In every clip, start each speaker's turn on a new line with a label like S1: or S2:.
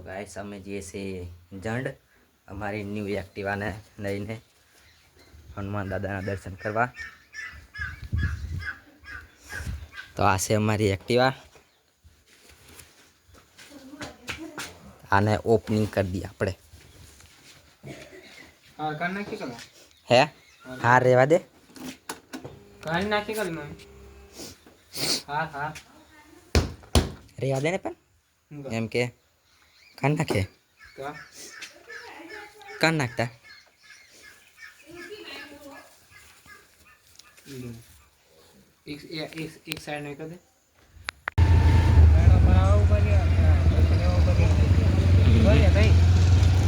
S1: Guys અમે જઈએ છીએ જંડ અમારી ન્યૂ એક્ટિવાને લઈને હનુમાન દાદાના દર્શન કરવા. તો આ છે અમારી એક્ટિવા. આને ઓપનિંગ કરી દઈએ આપણે. હે હા રેવા દે રેવા દે ને પણ એમ કે કાન નાખે કાન નાખતા
S2: एक साइड नहीं कर दे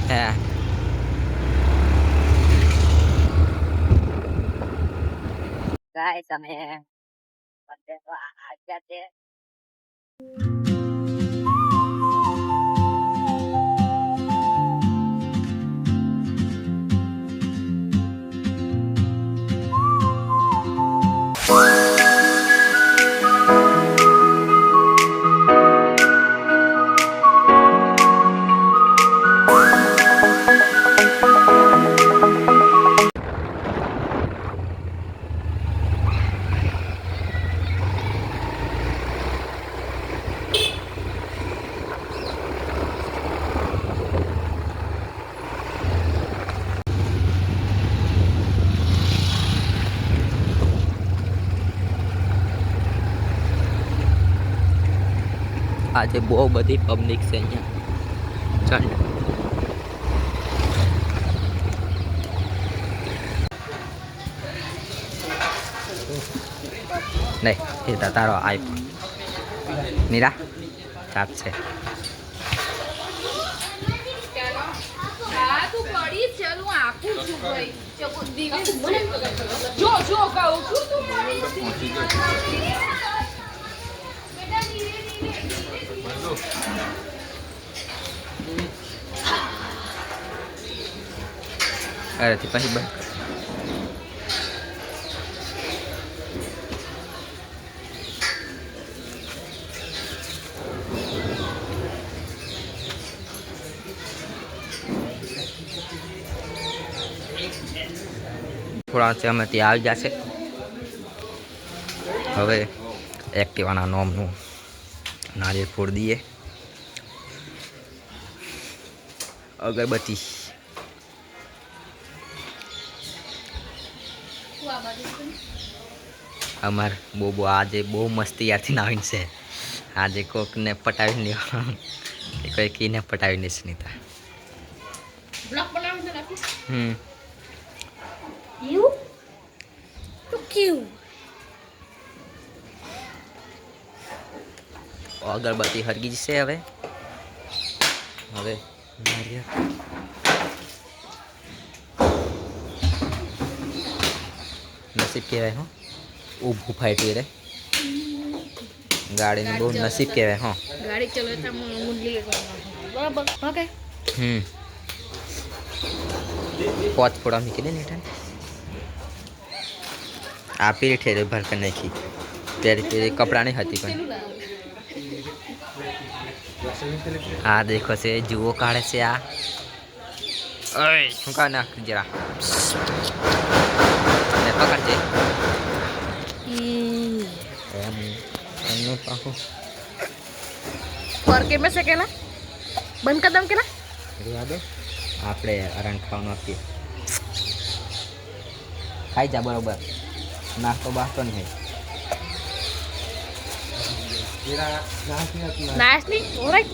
S1: હે
S3: ગાઈસ અમે બધે તો આગ્યા છે.
S1: આજે બહુ બધી પબ્લિક છે અહીંયા ચાલ નહીં એ તારો આઈફોન મીરા સાત છે. અરે થી પછી બંધ થોડા અમે ત્યાં આવી જશે. હવે એક્ટિવાના નોમનું નારિયેળ ફોડ દઈએ. અગરબત્તી અમાર બહુ આજે બહુ મસ્તી યારથી આવીને છે. આજે કોકને પટાવી લેવા કોઈ કીને પટાવીને સ્મિતા અગરબત્તી હરગી જશે. હવે નસીબ કહેવાય હો ઊભું ફાટ્યું રે ગાડીનું બહુ નસીબ કહેવાય હો.
S4: ગાડી ચલાવતા મુંડલી બરાબર ઓકે
S1: પોચ ફોડા મૂકી દે ને હેઠળ આ પીરી ઠેરે ભર કરી નાખી ત્યારે કપડાં નહીં હતી પણ આ દેખો છે જુઓ કાઢે છે આ શું કા નાખ જરા પકડજે
S4: और के में से केला बंद कदम केला
S1: રેવા દે આપણે અરણ ખાવાનું આપીએ. ખાઈ જા બરોબર નાસ્તો બાસ્તો નહીં.
S4: नाइस नहीं ऑलराइट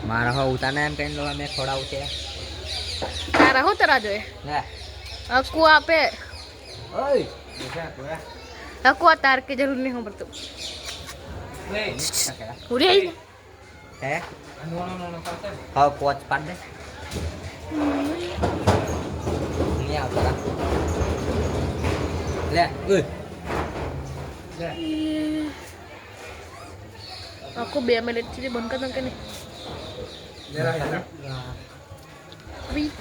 S1: મારા હો ઉતાને એમ કહીને લો મેં ખોડાવું છે
S4: तारा हो तेरा जो है
S1: લે
S4: अकु आपे
S1: ઓય
S4: अकु तार की जरूर नहीं हो बरतु उड़ी आई
S1: હે હા પોચ પાડ દે નહીં આવતા લે
S4: आपको 2 मिनट थी बंद कर दम के नहीं वीक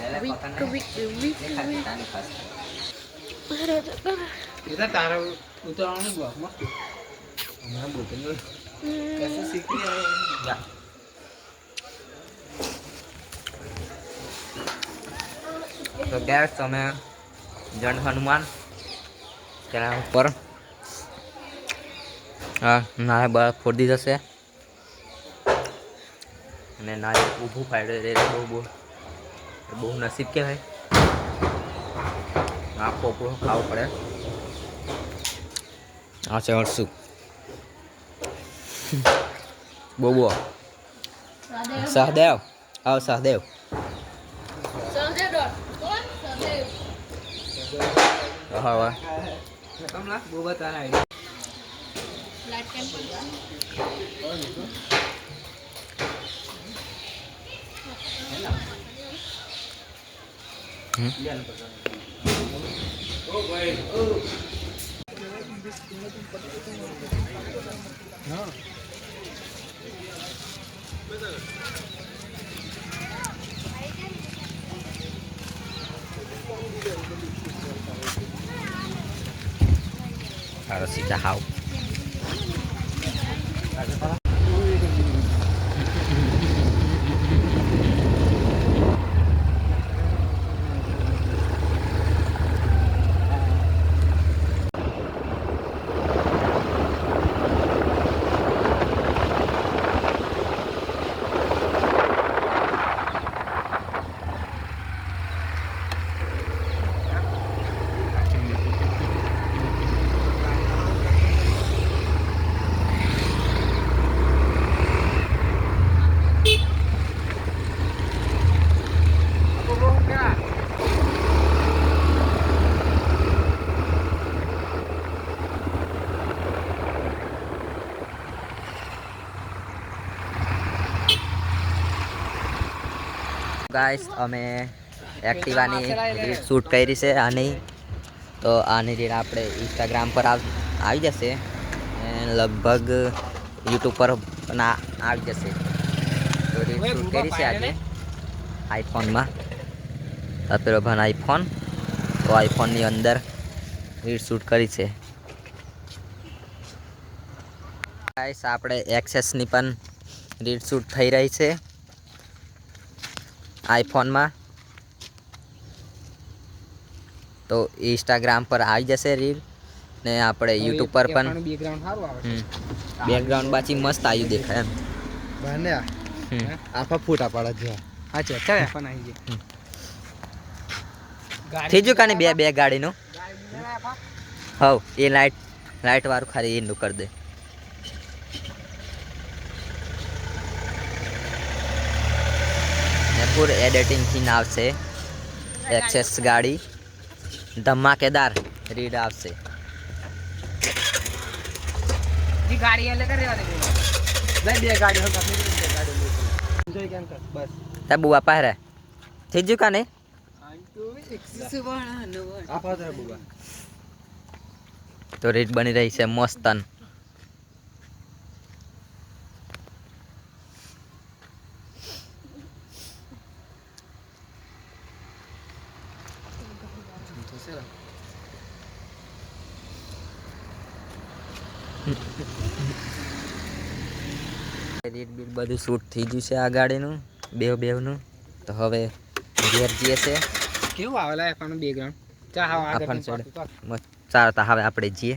S2: इधर तारा उतरने बुआ मत मैं बोलते कैसे सीख लिया जा
S1: તો ગેસ તમે જન હનુમાન તેના ઉપર નાળે બરફ ફોડી જશે અને નાળે ઊભું ફાડે બહુ નસીબ કહેવાય. આ પોપડું ખાવું પડે. આ છે હરસુ બોબો સહદેવ આવ સહદેવ હવે
S2: કમલા બહુ બતાના
S1: સીધા હાવ ગાઈસ અમે એક્ટિવાની રીલ શૂટ કરી છે આની તો આની રીલ આપણે ઇન્સ્ટાગ્રામ પર આવી જશે અને લગભગ યુટ્યુબ પર પણ આવી જશે. તો રીલ શૂટ કરી છે આજે આઈફોનમાં. પેલો ભાઈ આઈફોન તો આઈફોનની અંદર રીલ શૂટ કરી છે. ગાઈસ આપણે એક્સેસની પણ રીલ શૂટ થઈ રહી છે આઈફોનમાં. તો ઇન્સ્ટાગ્રામ પર આવી જશે રીલ ને આપણે યુટ્યુબ પર પણ
S2: બેકગ્રાઉન્ડ સારું આવે
S1: બેકગ્રાઉન્ડ બાકી મસ્ત આવ્યું દેખાય એમ.
S2: બને આફા ફૂટા પાડા છે. હા છે ચાલ આફા આવી છે
S1: થઈ ગયું કાને બે ગાડીનું હવ એ લાઈટ વાળું ખાલી એનું કરી દે. પૂર એડિટિંગથી આવશે એક્સેસ ગાડી ધમાકેદાર રીડ આવશે.
S2: ગાડી એટલે કરી દેવાની બે ગાડી હોય બે ગાડી એન્જોય કેમ કર બસ
S1: તા બુઆ પહેરે થઈ ગયું કાને
S2: આફા તારા બુબા
S1: તો રીડ બની રહી છે મસ્તન. રીડ બીડ બધું શૂટ થઈ ગયું છે આ ગાડીનું બેવનું. તો હવે ઘેર જઈએ છે
S2: કેવું આવેલા એફાનું બેકગ્રાઉન્ડ ચા હા આગળ
S1: ચાલતા હવે આપણે જઈએ.